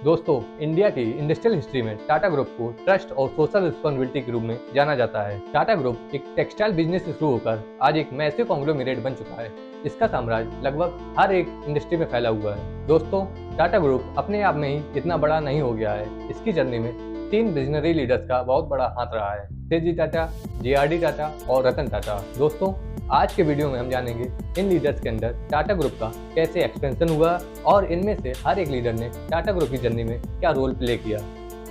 दोस्तों, इंडिया की industrial history में टाटा ग्रुप को ट्रस्ट और सोशल रिस्पॉन्सिबिलिटी के रूप में जाना जाता है। टाटा ग्रुप एक टेक्सटाइल बिजनेस से शुरू होकर आज एक मैसिव कॉन्ग्लोमेरेट बन चुका है। इसका साम्राज्य लगभग हर एक इंडस्ट्री में फैला हुआ है। दोस्तों, टाटा ग्रुप अपने आप में ही इतना बड़ा नहीं हो गया है। इसकी जर्नी में 3 विजनरी लीडर्स का बहुत बड़ा हाथ रहा है, तेजी टाटा, जे.आर.डी. टाटा और रतन टाटा। दोस्तों, आज के वीडियो में हम जानेंगे इन लीडर्स के अंदर टाटा ग्रुप का कैसे एक्सपेंशन हुआ और इनमें से हर एक लीडर ने टाटा ग्रुप की जर्नी में क्या रोल प्ले किया।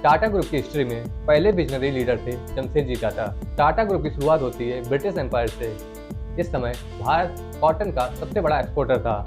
टाटा ग्रुप की हिस्ट्री में पहले विजनरी लीडर थे जमशेदजी टाटा। टाटा ग्रुप की शुरुआत होती है ब्रिटिश एम्पायर से। इस समय भारत कॉटन का सबसे बड़ा एक्सपोर्टर था।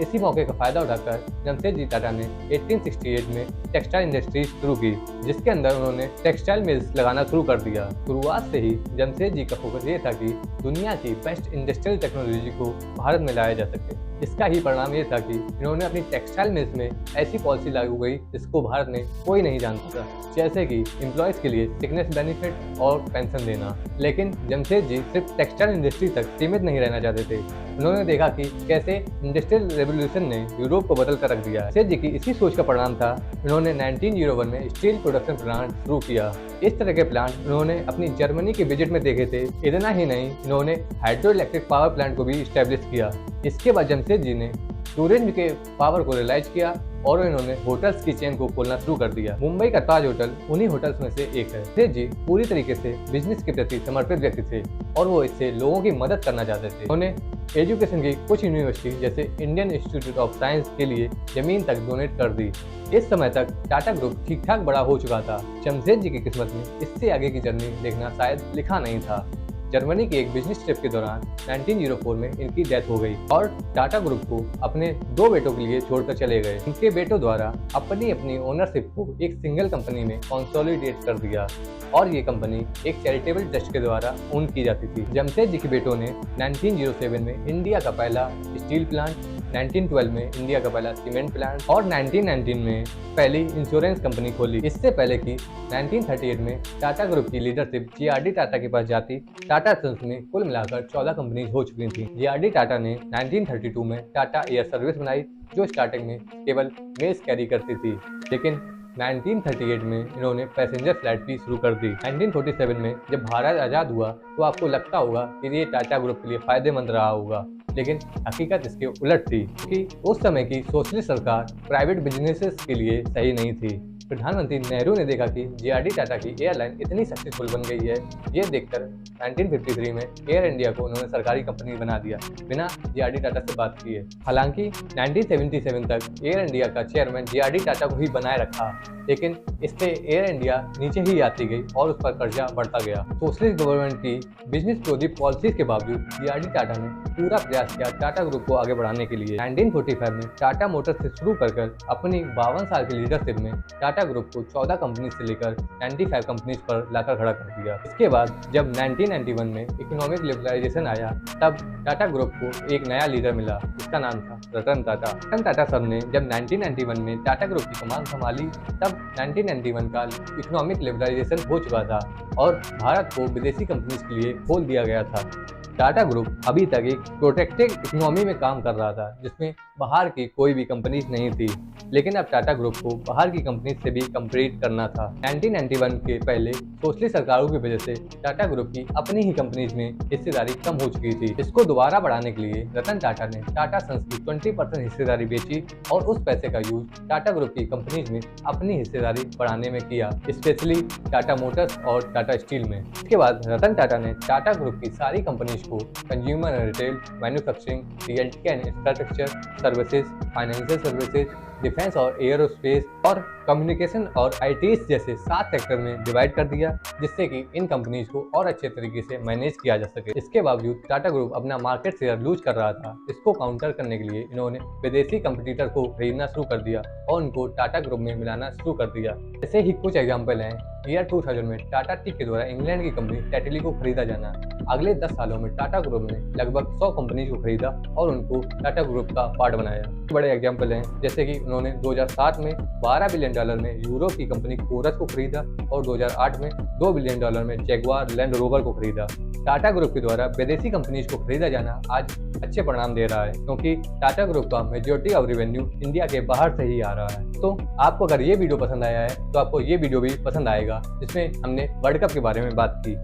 इसी मौके का फायदा उठाकर जमशेदजी टाटा ने 1868 में टेक्सटाइल इंडस्ट्री शुरू की, जिसके अंदर उन्होंने टेक्सटाइल मिल्स लगाना शुरू कर दिया। शुरुआत से ही जमशेदजी का फोकस ये था कि दुनिया की बेस्ट इंडस्ट्रियल टेक्नोलॉजी को भारत में लाया जा सके। इसका ही परिणाम ये था कि इन्होंने अपनी टेक्सटाइल मिल्स में ऐसी पॉलिसी लागू की जिसको भारत में कोई नहीं जानता था, जैसे कि एम्प्लॉयज के लिए सिकनेस बेनिफिट और पेंशन देना। लेकिन जमशेदजी सिर्फ टेक्सटाइल इंडस्ट्री तक सीमित नहीं रहना चाहते थे। उन्होंने देखा कि कैसे इंडस्ट्रियल रेवोल्यूशन ने यूरोप को बदल कर रख दिया। जमशेदजी की इसी सोच का परिणाम था उन्होंने 1901 में स्टील प्रोडक्शन प्लांट शुरू किया। इस तरह के प्लांट उन्होंने अपनी जर्मनी के विजिट में देखे थे। इतना ही नहीं, इन्होंने हाइड्रो इलेक्ट्रिक पावर प्लांट को भी स्टैब्लिश किया। इसके बाद जमशेदजी ने टूरिज्म के पावर को रियलाइज किया और इन्होंने होटल्स की चेन को खोलना शुरू कर दिया। मुंबई का ताज होटल उन्हीं होटल्स में से एक है। जमशेदजी पूरी तरीके से बिजनेस के प्रति समर्पित व्यक्ति थे और वो इससे लोगों की मदद करना चाहते थे। उन्होंने एजुकेशन की कुछ यूनिवर्सिटी जैसे इंडियन इंस्टीट्यूट ऑफ साइंस के लिए जमीन तक डोनेट कर दी। इस समय तक टाटा ग्रुप ठीक ठाक बड़ा हो चुका था। जमशेदजी की किस्मत में इससे आगे की जर्नी देखना शायद लिखा नहीं था। जर्मनी की एक बिजनेस ट्रिप के दौरान 1904 में इनकी डेथ हो गई और टाटा ग्रुप को अपने 2 बेटों के लिए छोड़कर चले गए। उनके बेटों द्वारा अपनी ओनरशिप को एक सिंगल कंपनी में कंसोलिडेट कर दिया और ये कंपनी एक चैरिटेबल ट्रस्ट के द्वारा ओन की जाती थी। जमशेदजी के बेटों ने 1907 में इंडिया का पहला स्टील प्लांट, 1912 में इंडिया का पहला सीमेंट प्लांट और 1919 में पहली इंश्योरेंस कंपनी खोली। इससे पहले कि 1938 में टाटा ग्रुप की लीडरशिप जे.आर.डी. टाटा के पास जाती, टाटा सन्स में कुल मिलाकर 14 कंपनीज हो चुकी थी। जे.आर.डी. टाटा ने 1932 में टाटा एयर सर्विस बनाई, जो स्टार्टिंग में केवल मेल्स कैरी करती थी, लेकिन 1938 में इन्होंने पैसेंजर फ्लाइट भी शुरू कर दी। 1947 में जब भारत आज़ाद हुआ तो आपको लगता होगा कि ये टाटा ग्रुप के लिए फायदेमंद रहा होगा, लेकिन हकीकत इसके उलट थी कि उस समय की सोशलिस्ट सरकार प्राइवेट बिजनेसेस के लिए सही नहीं थी। प्रधानमंत्री नेहरू ने देखा कि जे.आर.डी. टाटा की एयरलाइन इतनी सक्सेसफुल बन गई है, ये देखकर 1953 में एयर इंडिया को उन्होंने सरकारी कंपनी बना दिया बिना जे.आर.डी. टाटा से बात किए। हालांकि 1977 तक एयर इंडिया का चेयरमैन जे.आर.डी. टाटा को ही बनाए रखा, लेकिन इससे एयर इंडिया नीचे ही आती गई और उस पर कर्जा बढ़ता गया। सोशलिस्ट गवर्नमेंट की बिजनेस विरोधी पॉलिसीज के बावजूद जे.आर.डी. टाटा ने पूरा प्रयास किया टाटा ग्रुप को आगे बढ़ाने के लिए। 1945 में टाटा मोटर्स से शुरू कर अपनी 52 साल की लीडरशिप में टाटा ग्रुप को 14 कंपनी से लेकर 95 कंपनीज पर लाकर खड़ा कर दिया। इसके बाद जब 1991 में इकोनॉमिक लिबरलाइजेशन आया, तब टाटा ग्रुप को एक नया लीडर मिला, जिसका नाम था रतन टाटा। रतन टाटा सर ने जब 1991 में टाटा ग्रुप की कमान संभाली, तब 1991 का इकोनॉमिक लिबरलाइजेशन हो चुका था और भारत को विदेशी कंपनीज के लिए खोल दिया गया था। टाटा ग्रुप अभी तक एक प्रोटेक्टेड इकोनॉमी में काम कर रहा था, जिसमें बाहर की कोई भी कंपनीज नहीं थी, लेकिन अब टाटा ग्रुप को बाहर की कंपनीज से भी कम्पीट करना था। 1991 के पहले सोशलिस्ट सरकारों की वजह से टाटा ग्रुप की अपनी ही कंपनीज में हिस्सेदारी कम हो चुकी थी। इसको दोबारा बढ़ाने के लिए रतन टाटा ने टाटा सन्स की 20% हिस्सेदारी बेची और उस पैसे का यूज टाटा ग्रुप की कंपनीज में अपनी हिस्सेदारी बढ़ाने में किया, स्पेशली टाटा मोटर्स और टाटा स्टील में। इसके बाद रतन टाटा ने टाटा ग्रुप की सारी कंपनीज को consumer and retail, manufacturing, realty and infrastructure services, financial services, defence और एयरोस्पेस और कम्युनिकेशन और आईटीज जैसे 7 सेक्टर में डिवाइड कर दिया, जिससे कि इन कंपनीज को और अच्छे तरीके से मैनेज किया जा सके। इसके बावजूद टाटा ग्रुप अपना मार्केट शेयर लूज कर रहा था। इसको काउंटर करने के लिए इन्होंने विदेशी कंपटीटर को खरीदना शुरू कर दिया और उनको टाटा ग्रुप में मिलाना शुरू कर दिया। ऐसे ही कुछ एग्जाम्पल हैं। ईयर 2000 में टाटा टी के द्वारा इंग्लैंड की कंपनी टेटली को खरीदा जाना। अगले 10 सालों में टाटा ग्रुप ने लगभग 100 कंपनी को खरीदा और उनको टाटा ग्रुप का पार्ट बनाया। बड़े एग्जाम्पल हैं जैसे कि उन्होंने 2007 में $12 बिलियन में यूरोप की कंपनी कोरस को खरीदा और 2008 में $2 बिलियन में जैगुआर लैंड रोवर को खरीदा। टाटा ग्रुप के द्वारा विदेशी कंपनीज को खरीदा जाना आज अच्छे परिणाम दे रहा है, क्योंकि टाटा ग्रुप का मेजॉरिटी ऑफ रेवेन्यू इंडिया के बाहर से ही आ रहा है। तो आपको अगर ये वीडियो पसंद आया है तो आपको ये वीडियो भी पसंद आएगा, जिसमें हमने वर्ल्ड कप के बारे में बात की।